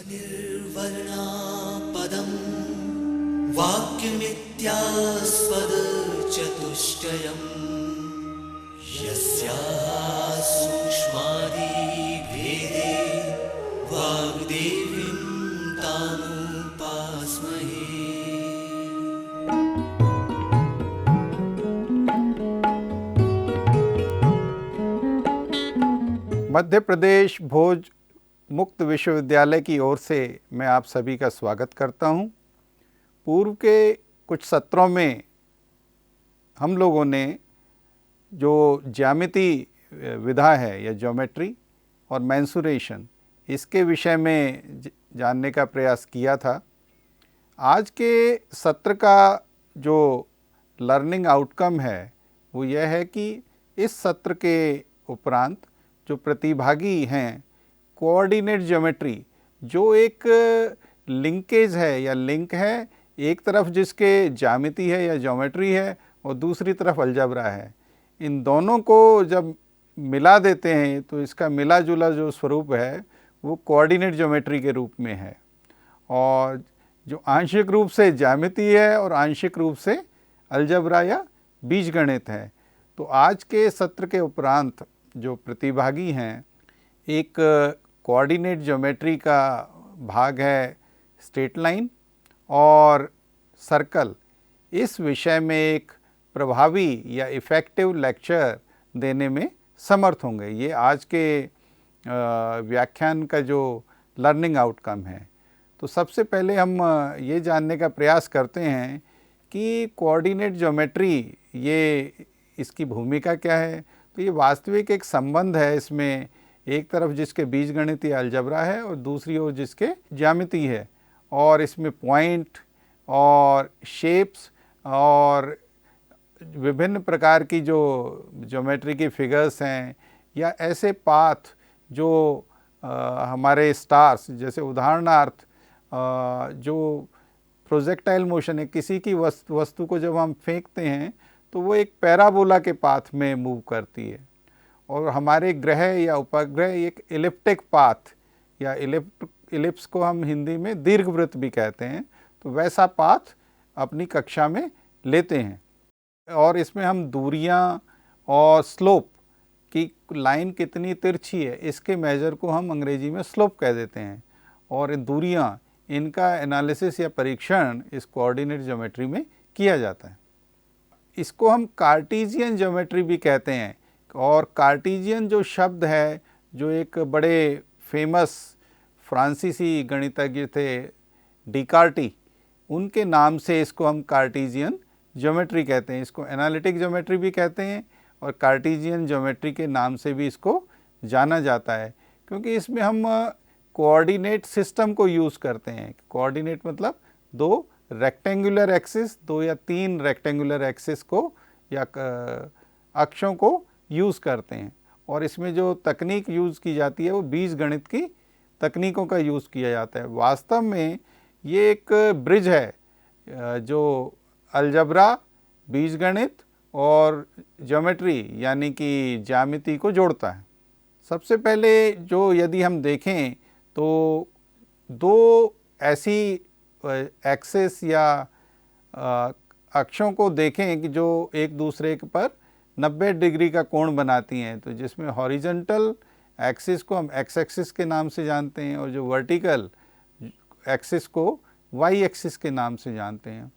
निर्वर्णा पदं वाक्यमित्यास्पदचतुष्टयम् यस्याः सूक्ष्मादिभेदे वाग्देवीं तामुपास्महे। मध्य प्रदेश भोज मुक्त विश्वविद्यालय की ओर से मैं आप सभी का स्वागत करता हूं। पूर्व के कुछ सत्रों में हम लोगों ने जो ज्यामिति विधा है या ज्योमेट्री और मेंसुरेशन, इसके विषय में जानने का प्रयास किया था। आज के सत्र का जो लर्निंग आउटकम है वो यह है कि इस सत्र के उपरांत जो प्रतिभागी हैं, कोऑर्डिनेट ज्योमेट्री जो एक लिंकेज है या लिंक है, एक तरफ जिसके ज्यामिति है या ज्योमेट्री है और दूसरी तरफ अलजबरा है, इन दोनों को जब मिला देते हैं तो इसका मिला जुला जो स्वरूप है वो कोऑर्डिनेट ज्योमेट्री के रूप में है। और जो आंशिक रूप से ज्यामिति है और आंशिक रूप से अलजबरा या बीजगणित है। तो आज के सत्र के उपरांत जो प्रतिभागी हैं, एक कोऑर्डिनेट ज्योमेट्री का भाग है स्ट्रेट लाइन और सर्कल, इस विषय में एक प्रभावी या इफ़ेक्टिव लेक्चर देने में समर्थ होंगे। ये आज के व्याख्यान का जो लर्निंग आउटकम है। तो सबसे पहले हम ये जानने का प्रयास करते हैं कि कोऑर्डिनेट ज्योमेट्री ये इसकी भूमिका क्या है। तो ये वास्तविक एक संबंध है, इसमें एक तरफ जिसके बीजगणित या अलजबरा है और दूसरी ओर जिसके ज्यामिति है, और इसमें पॉइंट और शेप्स और विभिन्न प्रकार की जो ज्योमेट्री की फिगर्स हैं या ऐसे पाथ जो हमारे स्टार्स, जैसे उदाहरणार्थ जो प्रोजेक्टाइल मोशन है, किसी की वस्तु को जब हम फेंकते हैं तो वो एक पैराबोला के पाथ में मूव करती है, और हमारे ग्रह या उपग्रह एक इलिप्टिक पाथ या इलिप्स को हम हिंदी में दीर्घवृत्त भी कहते हैं, तो वैसा पाथ अपनी कक्षा में लेते हैं। और इसमें हम दूरियां और स्लोप की लाइन कितनी तिरछी है, इसके मेजर को हम अंग्रेजी में स्लोप कह देते हैं, और इन दूरियां, इनका एनालिसिस या परीक्षण इस कोऑर्डिनेट ज्योमेट्री में किया जाता है। इसको हम कार्टीजियन ज्योमेट्री भी कहते हैं। और कार्टीजियन जो शब्द है, जो एक बड़े फेमस फ्रांसीसी गणितज्ञ थे डिकार्टी, उनके नाम से इसको हम कार्टीजियन ज्योमेट्री कहते हैं। इसको एनालिटिक ज्योमेट्री भी कहते हैं और कार्टीजियन ज्योमेट्री के नाम से भी इसको जाना जाता है, क्योंकि इसमें हम कोऑर्डिनेट सिस्टम को यूज़ करते हैं। कोऑर्डिनेट मतलब दो रेक्टेंगुलर एक्सिस, दो या तीन रेक्टेंगुलर एक्सिस को या अक्षों को यूज़ करते हैं। और इसमें जो तकनीक यूज़ की जाती है वो बीजगणित की तकनीकों का यूज़ किया जाता है। वास्तव में ये एक ब्रिज है जो अलजबरा, बीजगणित और ज्योमेट्री यानी कि ज्यामिति को जोड़ता है। सबसे पहले जो यदि हम देखें तो दो ऐसी एक्सिस या अक्षों को देखें कि जो एक दूसरे पर 90 डिग्री का कोण बनाती हैं, तो जिसमें हॉरिजॉन्टल एक्सिस को हम एक्स एक्सिस के नाम से जानते हैं और जो वर्टिकल एक्सिस को वाई एक्सिस के नाम से जानते हैं।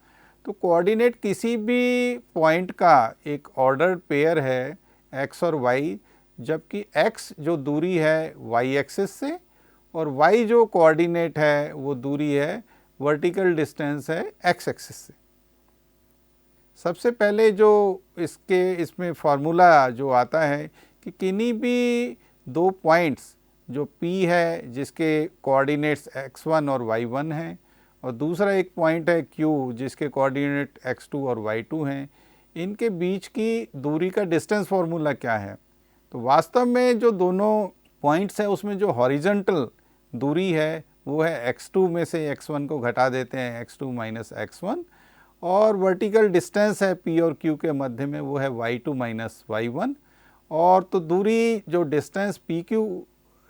तो कोऑर्डिनेट किसी भी पॉइंट का एक ऑर्डर्ड पेयर है एक्स और वाई, जबकि एक्स जो दूरी है वाई एक्सिस से और वाई जो कोऑर्डिनेट है वो दूरी है, वर्टिकल डिस्टेंस है एक्स एक्सिस से। सबसे पहले जो इसमें फार्मूला जो आता है कि किन्हीं भी दो पॉइंट्स, जो P है जिसके कोऑर्डिनेट्स x1 और y1 हैं, और दूसरा एक पॉइंट है Q जिसके कोऑर्डिनेट x2 और y2 हैं, इनके बीच की दूरी का डिस्टेंस फार्मूला क्या है। तो वास्तव में जो दोनों पॉइंट्स हैं उसमें जो हॉरिजॉन्टल दूरी है वो है x2 में से x1 को घटा देते हैं, x2 माइनस x1, और वर्टिकल डिस्टेंस है P और Q के मध्य में वो है y2 माइनस y1। और तो दूरी जो डिस्टेंस PQ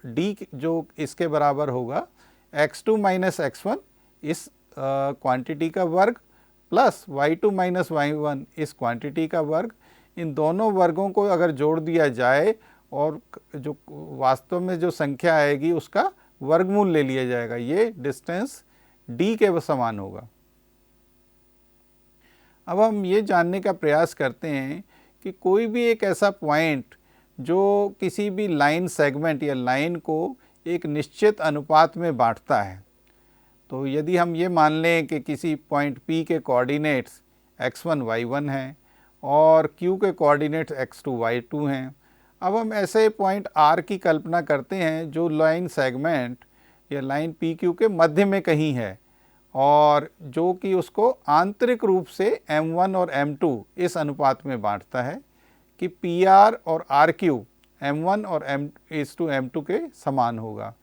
D जो इसके बराबर होगा, x2 माइनस x1 इस क्वांटिटी का वर्ग प्लस y2 माइनस y1 इस क्वांटिटी का वर्ग, इन दोनों वर्गों को अगर जोड़ दिया जाए और जो वास्तव में जो संख्या आएगी उसका वर्गमूल ले लिया जाएगा, ये डिस्टेंस d के समान होगा। अब हम ये जानने का प्रयास करते हैं कि कोई भी एक ऐसा पॉइंट जो किसी भी लाइन सेगमेंट या लाइन को एक निश्चित अनुपात में बांटता है। तो यदि हम ये मान लें कि किसी पॉइंट P के कोऑर्डिनेट्स x1 y1 हैं और Q के कोऑर्डिनेट्स x2 y2 हैं। अब हम ऐसे पॉइंट R की कल्पना करते हैं जो लाइन सेगमेंट या लाइन PQ के मध्य में कहीं है और जो कि उसको आंतरिक रूप से M1 और M2 इस अनुपात में बांटता है कि PR और RQ M1 और M2 के समान होगा।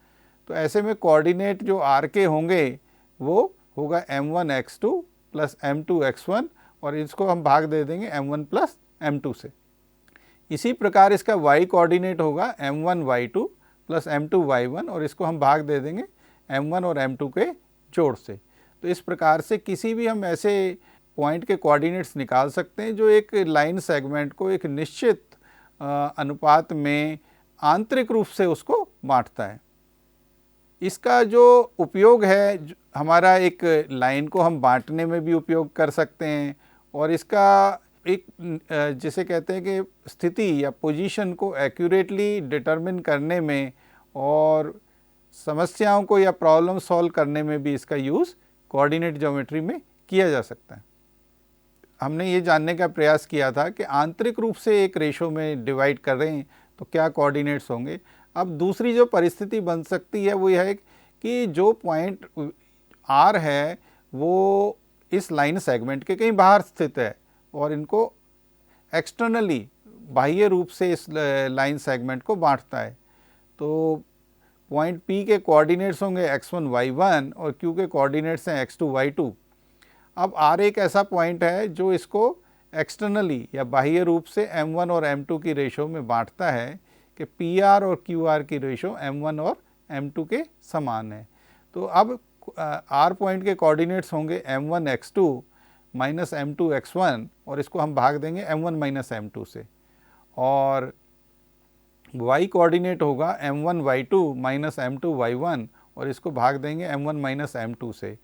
तो ऐसे में कोऑर्डिनेट जो RK होंगे वो होगा M1 x2 plus M2 x1 और इसको हम भाग दे देंगे M1 प्लस M2 से। इसी प्रकार इसका y कोऑर्डिनेट होगा M1 y2 plus M2 y1 और इसको हम भाग दे देंगे M1 और M2 के जोड़ से। तो इस प्रकार से किसी भी हम ऐसे पॉइंट के कोऑर्डिनेट्स निकाल सकते हैं जो एक लाइन सेगमेंट को एक निश्चित अनुपात में आंतरिक रूप से उसको बांटता है। इसका जो उपयोग है हमारा एक लाइन को हम बांटने में भी उपयोग कर सकते हैं और इसका एक जिसे कहते हैं कि स्थिति या पोजीशन को एक्यूरेटली डिटरमिन करने में और समस्याओं को या प्रॉब्लम सॉल्व करने में भी इसका यूज़ कोऑर्डिनेट ज्योमेट्री में किया जा सकता है। हमने ये जानने का प्रयास किया था कि आंतरिक रूप से एक रेशो में डिवाइड कर रहे हैं तो क्या कोऑर्डिनेट्स होंगे। अब दूसरी जो परिस्थिति बन सकती है वो यह है कि जो पॉइंट R है वो इस लाइन सेगमेंट के कहीं बाहर स्थित है और इनको एक्सटर्नली बाह्य रूप से इस लाइन सेगमेंट को बांटता है। तो पॉइंट P के कोऑर्डिनेट्स होंगे x1 y1 और Q के कोऑर्डिनेट्स हैं x2 y2। अब R एक ऐसा पॉइंट है जो इसको एक्सटर्नली या बाह्य रूप से M1 और M2 की रेशो में बांटता है कि PR और QR की रेशो M1 और M2 के समान है। तो अब R पॉइंट के कोऑर्डिनेट्स होंगे M1 x2 minus M2 x1 और इसको हम भाग देंगे M1 माइनस M2 से और y कोऑर्डिनेट होगा M1 y2 minus M2 y1 और इसको भाग देंगे M1 माइनस M2 से।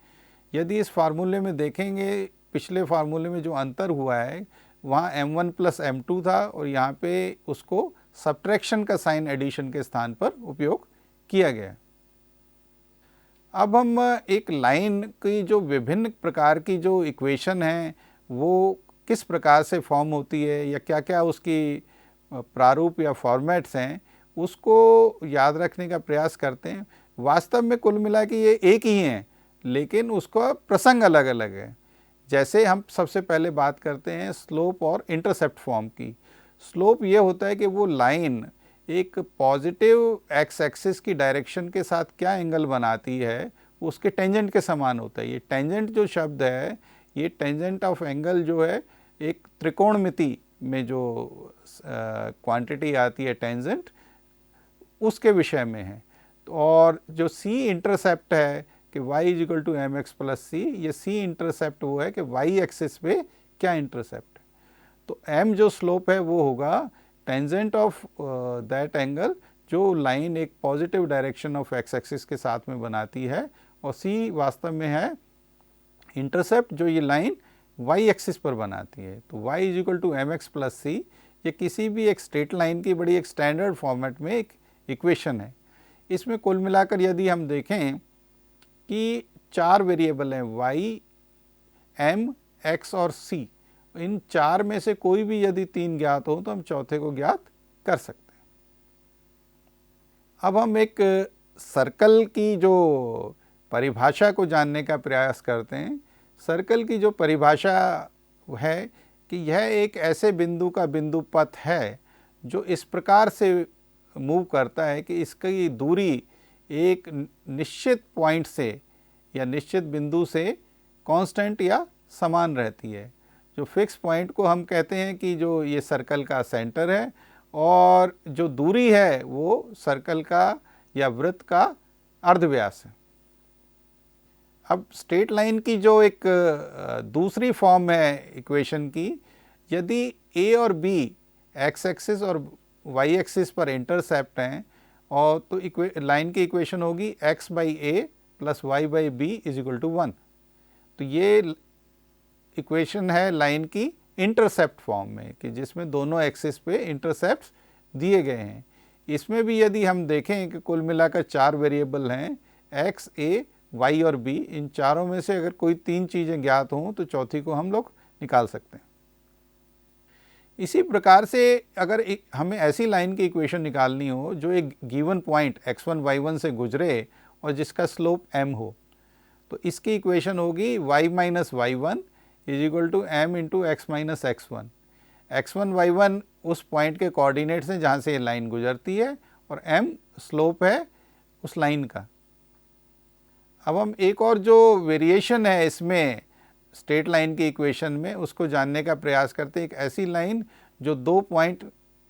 यदि इस फार्मूले में देखेंगे पिछले फार्मूले में जो अंतर हुआ है वहाँ M1 प्लस M2 था और यहाँ पे उसको सब्ट्रैक्शन का साइन एडिशन के स्थान पर उपयोग किया गया। अब हम एक लाइन की जो विभिन्न प्रकार की जो इक्वेशन है वो किस प्रकार से फॉर्म होती है या क्या क्या उसकी प्रारूप या फॉर्मेट्स हैं उसको याद रखने का प्रयास करते हैं। वास्तव में कुल मिला के ये एक ही हैं लेकिन उसका प्रसंग अलग अलग है। जैसे हम सबसे पहले बात करते हैं स्लोप और इंटरसेप्ट फॉर्म की। स्लोप ये होता है कि वो लाइन एक पॉजिटिव एक्स एक्सिस की डायरेक्शन के साथ क्या एंगल बनाती है उसके टेंजेंट के समान होता है। ये टेंजेंट जो शब्द है ये टेंजेंट ऑफ एंगल जो है एक त्रिकोणमिति में जो क्वांटिटी आती है टेंजेंट उसके विषय में है। और जो सी इंटरसेप्ट है कि y is equal to m x plus c, ये सी इंटरसेप्ट वो है कि y एक्सिस पे क्या इंटरसेप्ट है। तो m जो स्लोप है वो होगा टेंजेंट ऑफ दैट एंगल जो लाइन एक positive direction of x axis के साथ में बनाती है और c वास्तव में है इंटरसेप्ट जो ये लाइन y एक्सिस पर बनाती है। तो y is equal to m x plus c ये किसी भी एक स्ट्रेट लाइन की बड़ी एक स्टैंडर्ड फॉर्मेट में एक इक्वेशन है। इसमें कुल मिलाकर यदि हम देखें कि 4 वेरिएबल हैं y, m, x और c, इन 4 में से कोई भी यदि 3 ज्ञात हो तो हम चौथे को ज्ञात कर सकते हैं। अब हम एक सर्कल की जो परिभाषा को जानने का प्रयास करते हैं। सर्कल की जो परिभाषा है कि यह एक ऐसे बिंदु का बिंदु पथ है जो इस प्रकार से मूव करता है कि इसकी दूरी एक निश्चित पॉइंट से या निश्चित बिंदु से कांस्टेंट या समान रहती है। जो फिक्स पॉइंट को हम कहते हैं कि जो ये सर्कल का सेंटर है और जो दूरी है वो सर्कल का या वृत्त का अर्धव्यास है। अब स्ट्रेट लाइन की जो एक दूसरी फॉर्म है इक्वेशन की, यदि ए और बी एक्स एक्सिस और वाई एक्सिस पर इंटरसेप्ट हैं और तो लाइन की इक्वेशन होगी x by a plus y by b is equal to 1। तो ये इक्वेशन है लाइन की इंटरसेप्ट फॉर्म में कि जिसमें दोनों एक्सिस पे इंटरसेप्ट्स दिए गए हैं। इसमें भी यदि हम देखें कि कुल मिलाकर 4 वेरिएबल हैं, एक्स, ए, वाई और बी, इन चारों में से अगर कोई 3 चीज़ें ज्ञात हों तो चौथी को हम लोग निकाल सकते हैं। इसी प्रकार से अगर हमें ऐसी लाइन की इक्वेशन निकालनी हो जो एक गिवन पॉइंट x1 y1 से गुजरे और जिसका स्लोप m हो, तो इसकी इक्वेशन होगी y minus y one is equal to m into x minus x1। x1 y1 उस पॉइंट के कोऑर्डिनेट्स हैं जहाँ से ये लाइन गुजरती है और m स्लोप है उस लाइन का। अब हम एक और जो वेरिएशन है इसमें स्ट्रेट लाइन की इक्वेशन में, उसको जानने का प्रयास करते हैं। एक ऐसी लाइन जो 2 पॉइंट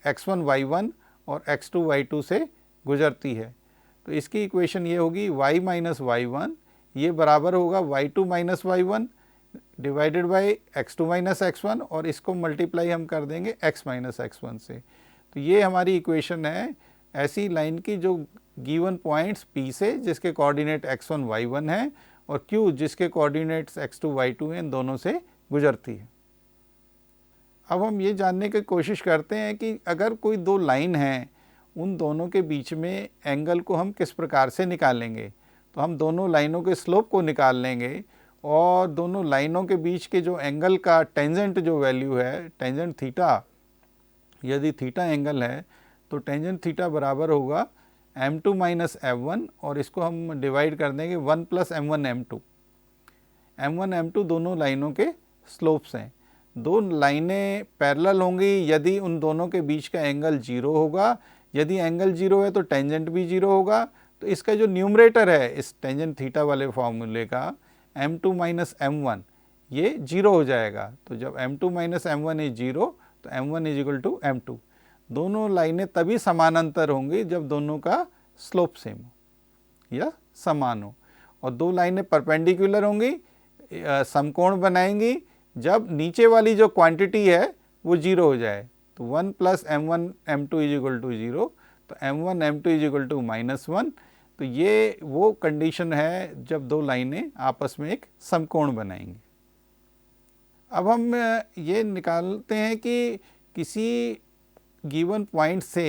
x1 y1 और x2 y2 से गुजरती है, तो इसकी इक्वेशन ये होगी y माइनस वाई वन, ये बराबर होगा y2 minus y one divided by x2 minus x1 और इसको मल्टीप्लाई हम कर देंगे x माइनस x1 से। तो ये हमारी इक्वेशन है ऐसी लाइन की जो गिवन पॉइंट्स P से जिसके कोऑर्डिनेट x1 y1 है और Q जिसके कोऑर्डिनेट्स x2 y2 हैं, इन दोनों से गुजरती है। अब हम ये जानने की कोशिश करते हैं कि अगर कोई 2 लाइन हैं, उन दोनों के बीच में एंगल को हम किस प्रकार से निकालेंगे। तो हम दोनों लाइनों के स्लोप को निकाल लेंगे और दोनों लाइनों के बीच के जो एंगल का टेंजेंट जो वैल्यू है, टेंजेंट थीटा, यदि थीटा एंगल है तो टेंजेंट थीटा बराबर होगा m2 माइनस m1 और इसको हम डिवाइड कर देंगे 1 plus m1 m2। m1 m2 दोनों लाइनों के स्लोप्स हैं। 2 लाइनें पैरेलल होंगी यदि उन दोनों के बीच का एंगल 0 होगा। यदि एंगल 0 है तो टेंजेंट भी 0 होगा। तो इसका जो न्यूमरेटर है इस टेंजेंट थीटा वाले फॉर्मूले का m2 माइनस m1 ये 0 हो जाएगा। तो जब m2 माइनस m1 इज 0 तो m1 is equal to m2। दोनों लाइनें तभी समानांतर होंगी जब दोनों का स्लोप सेम हो या समान हो, और 2 लाइनें परपेंडिकुलर होंगी, समकोण बनाएंगी जब नीचे वाली जो क्वांटिटी है वो 0 हो जाए। तो 1 plus m1 m2 is equal to 0, तो m1 m2 is equal to minus 1। तो ये वो कंडीशन है जब 2 लाइनें आपस में एक समकोण बनाएंगी। अब हम ये निकालते हैं कि किसी गिवन पॉइंट से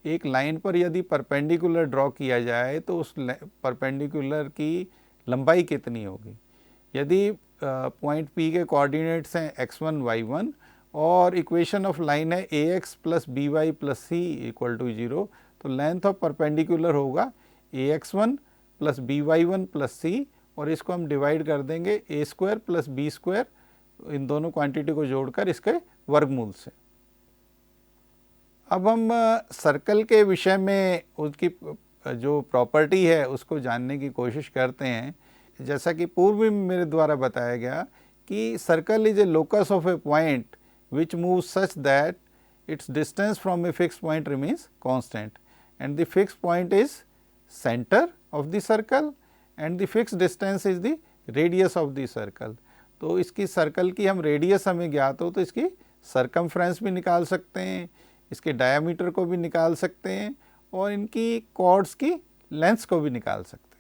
एक लाइन पर यदि परपेंडिकुलर ड्रॉ किया जाए तो उस परपेंडिकुलर की लंबाई कितनी होगी। यदि पॉइंट P के कोऑर्डिनेट्स हैं x1 y1 और इक्वेशन ऑफ लाइन है ax plus by plus c equal to 0, तो लेंथ ऑफ परपेंडिकुलर होगा ax1 plus by1 plus c और इसको हम डिवाइड कर देंगे a square plus b square, इन दोनों क्वांटिटी को जोड़कर इसके वर्गमूल से। अब हम सर्कल के विषय में उसकी जो प्रॉपर्टी है उसको जानने की कोशिश करते हैं। जैसा कि पूर्व में मेरे द्वारा बताया गया कि circle is a locus of A point which move such that it's distance from a fix point remains constant and the fix point is centre of the circle and the fix distance is the radius of the circle. तो इसकी circle की हम radius हमें ज्ञात हो तो इसकी circumference भी निकाल सकते हैं, इसके डायामीटर को भी निकाल सकते हैं और इनकी कॉर्ड्स की लेंथ्स को भी निकाल सकते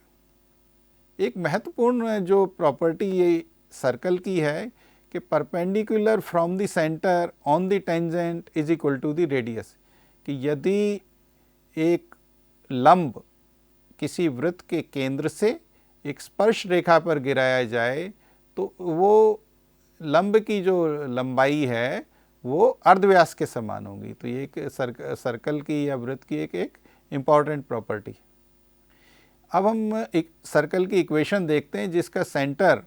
हैं। एक महत्वपूर्ण जो प्रॉपर्टी ये सर्कल की है कि perpendicular from the centre on the tangent is equal to the radius, कि यदि एक लंब किसी वृत्त के केंद्र से एक स्पर्श रेखा पर गिराया जाए तो वो लंब की जो लंबाई है वो अर्धव्यास के समान होगी। तो ये एक सर्कल की या वृत्त की एक इम्पॉर्टेंट प्रॉपर्टी। अब हम एक सर्कल की इक्वेशन देखते हैं जिसका सेंटर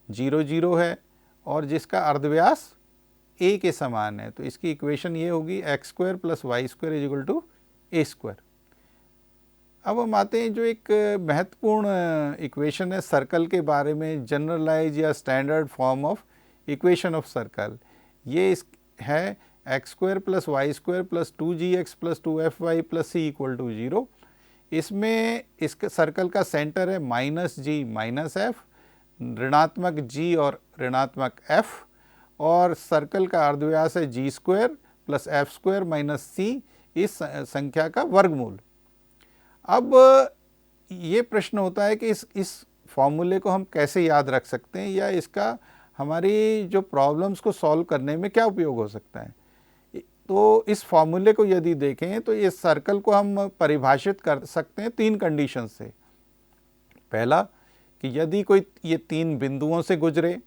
0 0 है और जिसका अर्धव्यास a के समान है। तो इसकी इक्वेशन ये होगी x square plus y square is equal to a square. अब हम आते हैं जो एक महत्वपूर्ण इक्वेशन है सर्कल के बारे में, जनरलाइज या standard form of equation of circle. ये है x square plus y square plus 2gx plus 2fy plus c equal to 0। इसमें इसके सर्कल का सेंटर है माइनस g माइनस f, ऋणात्मक g और ऋणात्मक f, और सर्कल का अर्धव्यास है g square plus f square minus c, इस संख्या का वर्गमूल। अब ये प्रश्न होता है कि इस फॉर्मूले को हम कैसे याद रख सकते हैं, या इसका हमारी जो प्रॉब्लम्स को सॉल्व करने में क्या उपयोग हो सकता है। तो इस फॉर्मूले को यदि देखें तो इस सर्कल को हम परिभाषित कर सकते हैं 3 कंडीशन से। पहला कि यदि कोई ये 3 बिंदुओं से गुजरे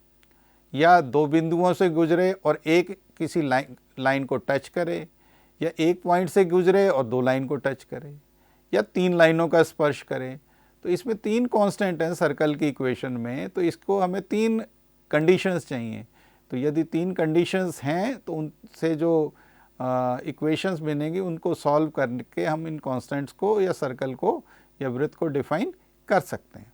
या 2 बिंदुओं से गुजरे और एक किसी लाइन को टच करे, या एक पॉइंट से गुजरे और 2 लाइन को टच करे, या 3 लाइनों का स्पर्श करे। तो इसमें 3 कांस्टेंट हैं सर्कल की इक्वेशन में, तो इसको हमें 3 कंडीशंस चाहिए। तो यदि 3 कंडीशंस हैं तो उनसे जो इक्वेशंस बनेंगी उनको सॉल्व करके हम इन कांस्टेंट्स को या सर्कल को या वृत्त को डिफाइन कर सकते हैं।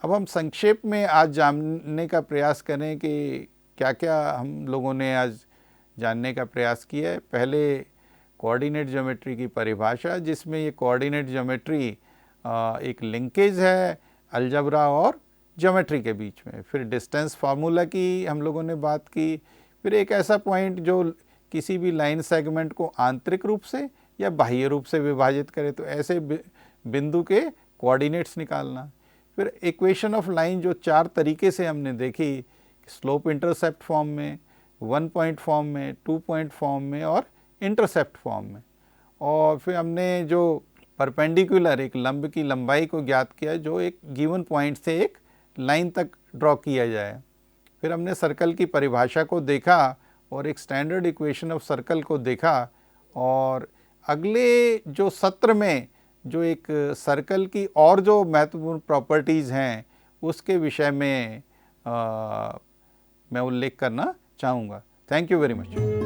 अब हम संक्षेप में आज जानने का प्रयास करें कि क्या क्या हम लोगों ने आज जानने का प्रयास किया है। पहले कोऑर्डिनेट ज्योमेट्री की परिभाषा, जिसमें ये कोऑर्डिनेट ज्योमेट्री एक लिंकेज है अलजेब्रा और ज्योमेट्री के बीच में। फिर डिस्टेंस फार्मूला की हम लोगों ने बात की। फिर एक ऐसा पॉइंट जो किसी भी लाइन सेगमेंट को आंतरिक रूप से या बाह्य रूप से विभाजित करे, तो ऐसे बिंदु के कोऑर्डिनेट्स निकालना। फिर इक्वेशन ऑफ लाइन जो 4 तरीके से हमने देखी, स्लोप इंटरसेप्ट फॉर्म में, 1 पॉइंट फॉर्म में, 2 पॉइंट फॉर्म में और इंटरसेप्ट फॉर्म में। और फिर हमने जो परपेंडिकुलर एक लंब की लंबाई को ज्ञात किया जो एक गिवन पॉइंट से एक लाइन तक ड्रॉ किया जाए। फिर हमने सर्कल की परिभाषा को देखा और एक स्टैंडर्ड इक्वेशन ऑफ सर्कल को देखा। और अगले जो सत्र में जो एक सर्कल की और जो महत्वपूर्ण प्रॉपर्टीज़ हैं उसके विषय में मैं उल्लेख करना चाहूँगा। Thank you very much.